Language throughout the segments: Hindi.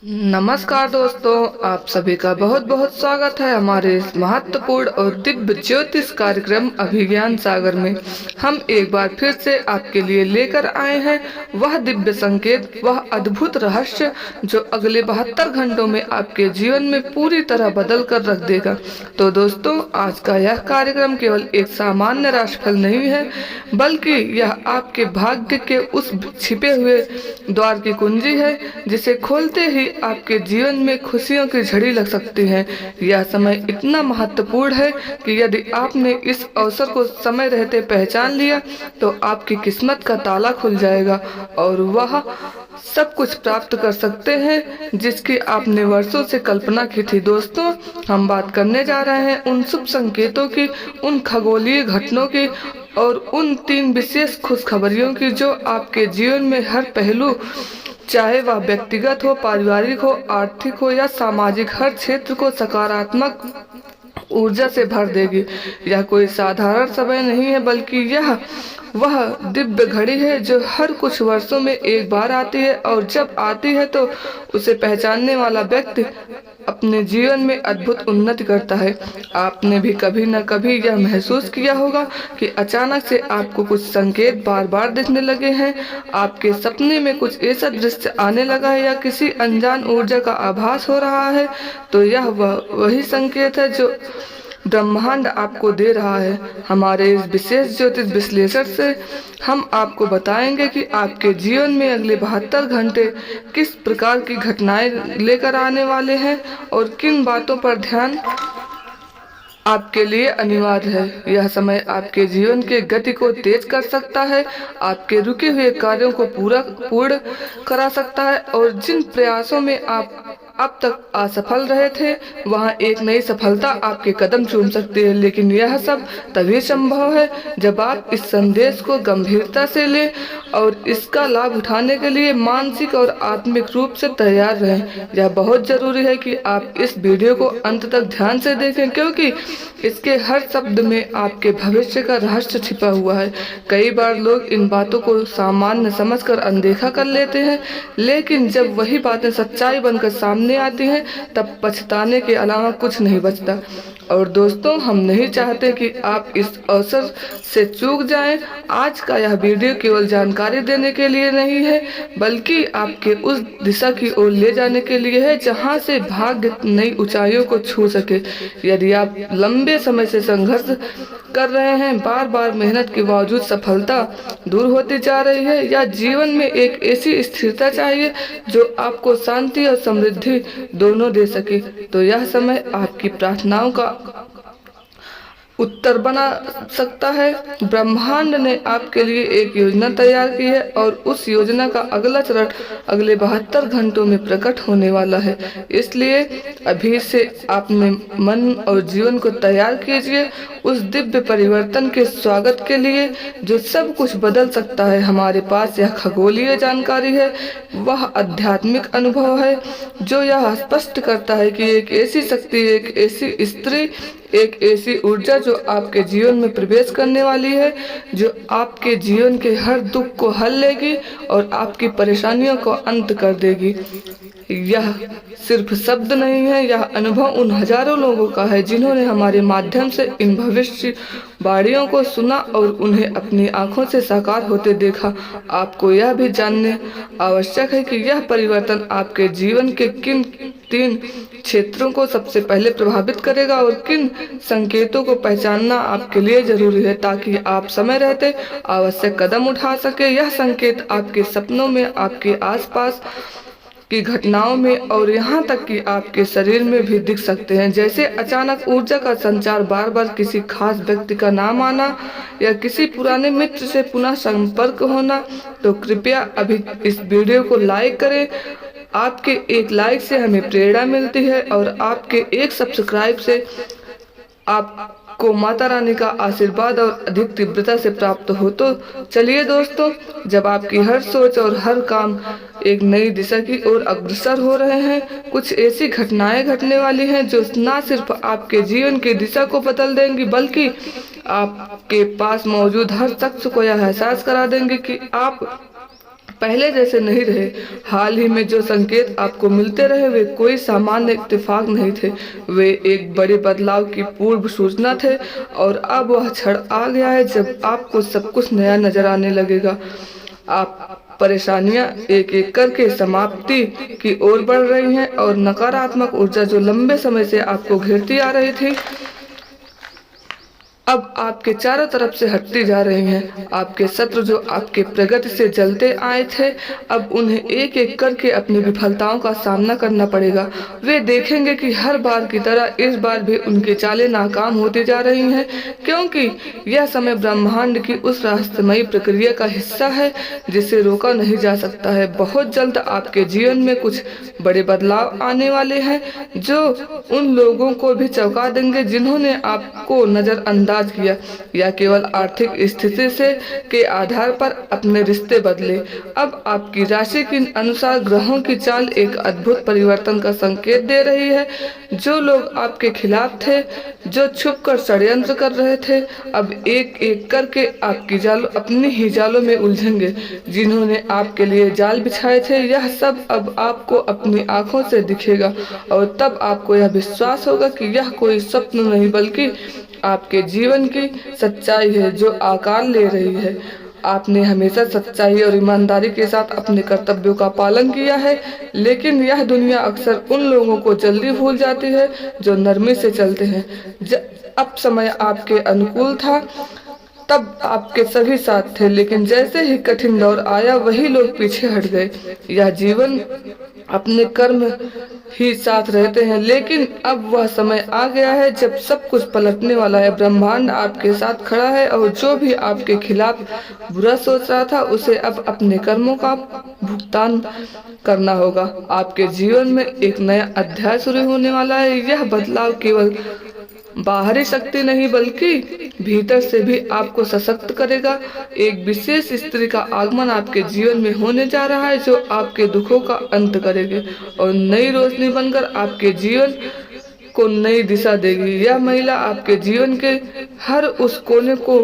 नमस्कार दोस्तों, आप सभी का बहुत बहुत स्वागत है हमारे इस महत्वपूर्ण और दिव्य ज्योतिष कार्यक्रम अभिज्ञान सागर में। हम एक बार फिर से आपके लिए लेकर आए हैं वह दिव्य संकेत, वह अद्भुत रहस्य जो अगले 72 घंटों में आपके जीवन में पूरी तरह बदल कर रख देगा। तो दोस्तों, आज का यह कार्यक्रम केवल एक सामान्य राशिफल नहीं है, बल्कि यह आपके भाग्य के उस छिपे हुए द्वार की कुंजी है जिसे खोलते ही आपके जीवन में खुशियों की झड़ी लग सकती है। यह समय इतना महत्वपूर्ण है कि यदि आपने इस अवसर को समय रहते पहचान लिया तो आपकी किस्मत का ताला खुल जाएगा और वह सब कुछ प्राप्त कर सकते हैं जिसकी आपने वर्षों से कल्पना की थी। दोस्तों, हम बात करने जा रहे हैं उन शुभ संकेतों की, उन खगोलीय घटनाओं की और उन 3 विशेष खुशखबरियों की जो आपके जीवन में हर पहलू, चाहे वह व्यक्तिगत हो, पारिवारिक हो, आर्थिक हो या सामाजिक, हर क्षेत्र को सकारात्मक ऊर्जा से भर देगी। यह कोई साधारण समय नहीं है, बल्कि यह वह दिव्य घड़ी है जो हर कुछ वर्षों में एक बार आती है और जब आती है तो उसे पहचानने वाला व्यक्ति अपने जीवन में अद्भुत उन्नति करता है। आपने भी कभी न कभी यह महसूस किया होगा कि अचानक से आपको कुछ संकेत बार बार दिखने लगे हैं, आपके सपने में कुछ ऐसा दृश्य आने लगा है या किसी अनजान ऊर्जा का आभास हो रहा है। तो यह वही संकेत है जो ब्रह्मांड आपको दे रहा है। हमारे इस विशेष ज्योतिष विश्लेषण से हम आपको बताएंगे कि आपके जीवन में अगले 72 घंटे किस प्रकार की घटनाएं लेकर आने वाले हैं और किन बातों पर ध्यान आपके लिए अनिवार्य है। यह समय आपके जीवन के गति को तेज कर सकता है, आपके रुके हुए कार्यों को पूर्ण करा सकता है और जिन प्रयासों में आप अब तक असफल रहे थे वहां एक नई सफलता आपके कदम चूम सकती है। लेकिन यह सब तभी संभव है जब आप इस संदेश को गंभीरता से लें और इसका लाभ उठाने के लिए मानसिक और आत्मिक रूप से तैयार रहें। यह बहुत जरूरी है कि आप इस वीडियो को अंत तक ध्यान से देखें, क्योंकि इसके हर शब्द में आपके भविष्य का रहस्य छिपा हुआ है। कई बार लोग इन बातों को सामान्य समझकर अनदेखा कर लेते हैं, लेकिन जब वही बातें सच्चाई बनकर सामने आती हैं तब पछताने के अलावा कुछ नहीं बचता। और दोस्तों, हम नहीं चाहते कि आप इस अवसर से चूक जाएं। आज का यह वीडियो केवल जानकारी देने के लिए नहीं है, बल्कि आपके उस दिशा की ओर ले जाने के लिए है जहां से भाग्य नई ऊंचाइयों को छू सके। यदि आप लंबे समय से संघर्ष कर रहे हैं, बार बार मेहनत के बावजूद सफलता दूर होती जा रही है, या जीवन में एक ऐसी स्थिरता चाहिए जो आपको शांति और समृद्धि दोनों दे सके, तो यह समय आपकी प्रार्थनाओं का उत्तर बना सकता है। ब्रह्मांड ने आपके लिए एक योजना तैयार की है और उस योजना का अगला चरण अगले 72 घंटों में प्रकट होने वाला है। इसलिए अभी से अपने मन और जीवन को तैयार कीजिए उस दिव्य परिवर्तन के स्वागत के लिए जो सब कुछ बदल सकता है। हमारे पास यह खगोलीय जानकारी है, वह आध्यात्मिक अनुभव है जो यह स्पष्ट करता है कि एक ऐसी शक्ति, एक ऐसी स्त्री, एक ऐसी ऊर्जा जो आपके जीवन में प्रवेश करने वाली है, जो आपके जीवन के हर दुख को हल लेगी और आपकी परेशानियों को अंत कर देगी। यह सिर्फ शब्द नहीं है, यह अनुभव उन हजारों लोगों का है जिन्होंने हमारे माध्यम से इन भविष्यवाणियों को सुना और उन्हें अपनी आंखों से साकार होते देखा। आपको यह भी जानने आवश्यक है कि यह परिवर्तन आपके जीवन के किन 3 क्षेत्रों को सबसे पहले प्रभावित करेगा और किन संकेतों को पहचानना आपके लिए जरूरी है ताकि आप समय रहते आवश्यक कदम उठा सके। यह संकेत आपके सपनों में, आपके आसपास की घटनाओं में और यहाँ तक कि आपके शरीर में भी दिख सकते हैं, जैसे अचानक ऊर्जा का संचार, बार बार किसी खास व्यक्ति का नाम आना या किसी पुराने मित्र से पुनः संपर्क होना। तो कृपया अभी इस वीडियो को लाइक करें। आपके एक लाइक से हमें प्रेरणा मिलती है और आपके एक सब्सक्राइब से आपको माता रानी का आशीर्वाद और अधिक तीव्रता से प्राप्त हो। तो चलिए दोस्तों, जब आपकी हर सोच और हर काम एक नई दिशा की ओर अग्रसर हो रहे हैं, कुछ ऐसी घटनाएं घटने वाली हैं जो न सिर्फ आपके जीवन की दिशा को बदल देंगी, बल्कि आपके पास मौजूद हर शख्स को यह एहसास करा देंगे कि आप पहले जैसे नहीं रहे। हाल ही में जो संकेत आपको मिलते रहे वे कोई सामान्य इत्तेफाक नहीं थे, वे एक बड़े बदलाव की पूर्व सूचना थे। और अब वह क्षण आ गया है जब आपको सब कुछ नया नजर आने लगेगा। आप परेशानियां एक एक करके समाप्ति की ओर बढ़ रही हैं और नकारात्मक ऊर्जा जो लंबे समय से आपको घेरती आ रही थी अब आपके चारों तरफ से हटती जा रही हैं। आपके शत्रु जो आपके प्रगति से जलते आए थे अब उन्हें एक एक करके अपनी विफलताओं का सामना करना पड़ेगा। वे देखेंगे कि हर बार की तरह इस बार भी उनकी चालें नाकाम होती जा रही हैं, क्योंकि यह समय ब्रह्मांड की उस रहस्यमयी प्रक्रिया का हिस्सा है जिसे रोका नहीं जा सकता है। बहुत जल्द आपके जीवन में कुछ बड़े बदलाव आने वाले हैं जो उन लोगों को भी चौंका देंगे जिन्होंने आपको नजरअंदाज किया या केवल आर्थिक स्थिति से के आधार पर अपने रिश्ते बदले। अब आपकी राशि के अनुसार ग्रहों की चाल एक अद्भुत परिवर्तन का संकेत दे रही है। जो लोग आपके खिलाफ थे, जो छुपकर षड्यंत्र कर रहे थे, अब एक एक करके आपकी जालों अपनी ही जालों में उलझेंगे। जिन्होंने आपके लिए जाल बिछाए थे यह सब अब आपको अपनी आंखों से दिखेगा और तब आपको यह विश्वास होगा कि यह कोई स्वप्न नहीं बल्कि आपके जीवन की सच्चाई है जो आकार ले रही है। आपने हमेशा सच्चाई और ईमानदारी के साथ अपने कर्तव्यों का पालन किया है, लेकिन यह दुनिया अक्सर उन लोगों को जल्दी भूल जाती है जो नरमी से चलते हैं। अब समय आपके अनुकूल था तब आपके सभी साथ थे, लेकिन जैसे ही कठिन दौर आया वही लोग पीछे हट गए। यह जीवन अपने कर्म ही साथ रहते हैं, लेकिन अब वह समय आ गया है जब सब कुछ पलटने वाला है। ब्रह्मांड आपके साथ खड़ा है और जो भी आपके खिलाफ बुरा सोच रहा था उसे अब अपने कर्मों का भुगतान करना होगा। आपके जीवन में एक नया अध्याय शुरू होने वाला है। यह बदलाव केवल बाहरी शक्ति नहीं बल्कि भीतर से भी आपको सशक्त करेगा। एक विशेष स्त्री का आगमन आपके जीवन में होने जा रहा है जो आपके दुखों का अंत करेगी और नई रोशनी बनकर आपके जीवन को नई दिशा देगी। यह महिला आपके जीवन के हर उस कोने को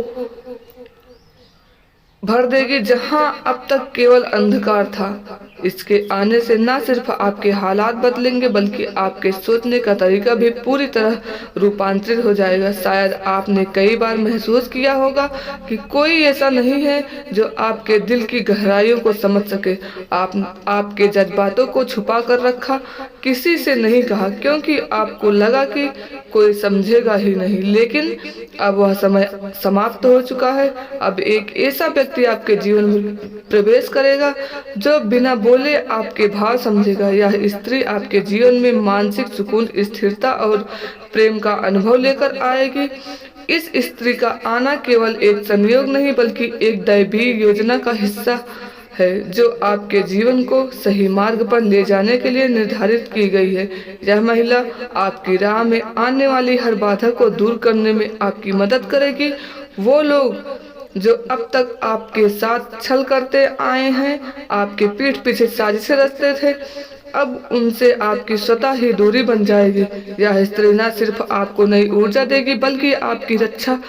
भर देगी जहां अब तक केवल अंधकार था। इसके आने से न सिर्फ आपके हालात बदलेंगे बल्कि आपके सोचने का तरीका भी पूरी तरह रूपांतरित हो जाएगा। शायद आपने कई बार महसूस किया होगा कि कोई ऐसा नहीं है जो आपके दिल की गहराइयों को समझ सके। आपके जज्बातों को छुपा कर रखा, किसी से नहीं कहा क्योंकि आपको लगा कि कोई समझेगा ही नहीं। लेकिन अब वह समय समाप्त हो चुका है। अब एक ऐसा व्यक्ति आपके जीवन में प्रवेश करेगा जो बिना बोले आपके भाव समझेगा। यह स्त्री आपके जीवन में मानसिक सुकून, स्थिरता और प्रेम का अनुभव लेकर आएगी। इस स्त्री का आना केवल एक संयोग नहीं बल्कि एक दैवीय योजना का हिस्सा है जो आपके जीवन को सही मार्ग पर ले जाने के लिए निर्धारित की गई है। यह महिला आपकी राह में आने वाली हर बाधा को दूर करने में आपकी मदद करेगी। वो लोग जो अब तक आपके साथ छल करते आए हैं, आपके पीठ पीछे साजिशें रचते थे, अब उनसे आपकी स्वतः ही दूरी बन जाएगी। यह स्त्री न सिर्फ आपको नई ऊर्जा देगी बल्कि आपकी रक्षा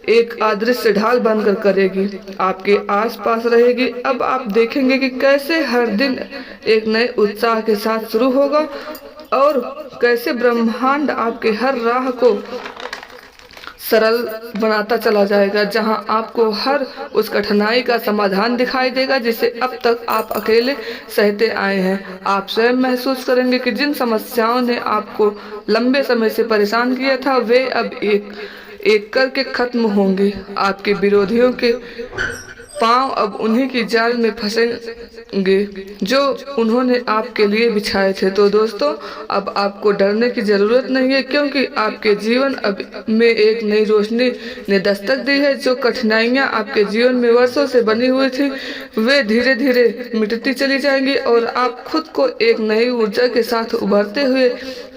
एक अदृश्य ढाल बनकर करेगी, आपके आसपास रहेगी। अब आप देखेंगे कि कैसे हर दिन एक नए उत्साह के साथ शुरू होगा और कैसे ब्रह्मांड आपके हर राह को सरल बनाता चला जाएगा, जहां आपको हर उस कठिनाई का समाधान दिखाई देगा जिसे अब तक आप अकेले सहते आए हैं। आप स्वयं महसूस करेंगे कि जिन समस्याओं ने आपको लंबे समय से परेशान किया था वे अब एक एक करके खत्म होंगे। आपके विरोधियों के पांव अब उन्हीं की जाल में फंसेंगे जो उन्होंने आपके लिए बिछाए थे। तो दोस्तों, अब आपको डरने की जरूरत नहीं है क्योंकि आपके जीवन अब में एक नई रोशनी ने दस्तक दी है। जो कठिनाइयां आपके जीवन में वर्षों से बनी हुई थी वे धीरे धीरे मिटती चली जाएंगी और आप खुद को एक नई ऊर्जा के साथ उभरते हुए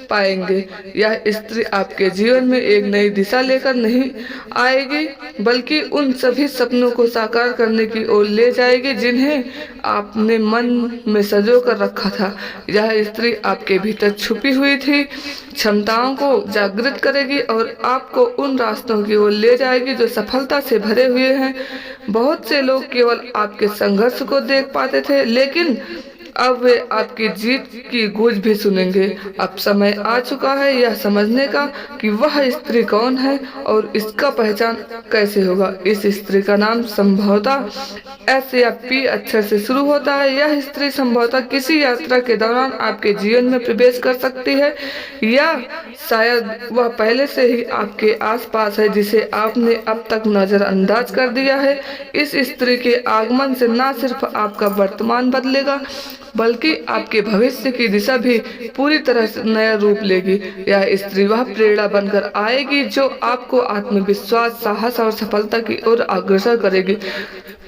पाएंगे। यह स्त्री आपके जीवन में एक नई दिशा लेकर नहीं आएगी, बल्कि उन सभी सपनों को साकार करने की ओर ले जाएगी जिन्हें आपने मन में संजो कर रखा था। यह स्त्री आपके भीतर छुपी हुई थी क्षमताओं को जागृत करेगी और आपको उन रास्तों की ओर ले जाएगी जो सफलता से भरे हुए हैं। बहुत से लोग केवल आपके संघर्ष को देख पाते थे, लेकिन अब वे आपकी जीत की गूंज भी सुनेंगे। अब समय आ चुका है यह समझने का कि वह स्त्री कौन है और इसका पहचान कैसे होगा। इस स्त्री का नाम संभवतः एस या पी अक्षर से शुरू होता है। यह स्त्री संभवतः किसी यात्रा के दौरान आपके जीवन में प्रवेश कर सकती है, या शायद वह पहले से ही आपके आसपास है जिसे आपने अब तक नजरअंदाज कर दिया है। इस स्त्री के आगमन से न सिर्फ आपका वर्तमान बदलेगा, बल्कि आपके भविष्य की दिशा भी पूरी तरह से नया रूप लेगी। यह स्त्री वह प्रेरणा बनकर आएगी जो आपको आत्मविश्वास, साहस और सफलता की ओर अग्रसर करेगी।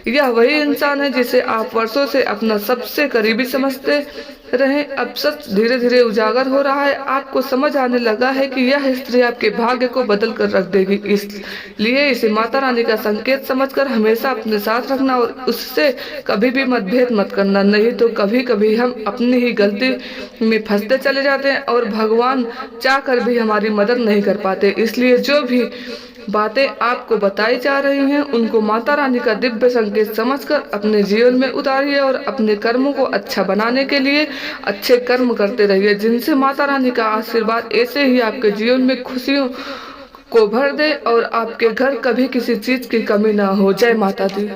यह वही इंसान है जिसे आप वर्षों से अपना सबसे करीबी समझते रहे। अब सच धीरे धीरे उजागर हो रहा है। आपको समझ आने लगा है कि यह स्त्री आपके भाग्य को बदल कर रख देगी। इसलिए इसे माता रानी का संकेत समझकर हमेशा अपने साथ रखना और उससे कभी भी मतभेद मत करना, नहीं तो कभी कभी हम अपनी ही गलती में फंसते चले जाते हैं और भगवान चाह कर भी हमारी मदद नहीं कर पाते। इसलिए जो भी बातें आपको बताई जा रही हैं उनको माता रानी का दिव्य संकेत समझकर अपने जीवन में उतारिए और अपने कर्मों को अच्छा बनाने के लिए अच्छे कर्म करते रहिए, जिनसे माता रानी का आशीर्वाद ऐसे ही आपके जीवन में खुशियों को भर दे और आपके घर कभी किसी चीज की कमी ना हो। जय माता दी।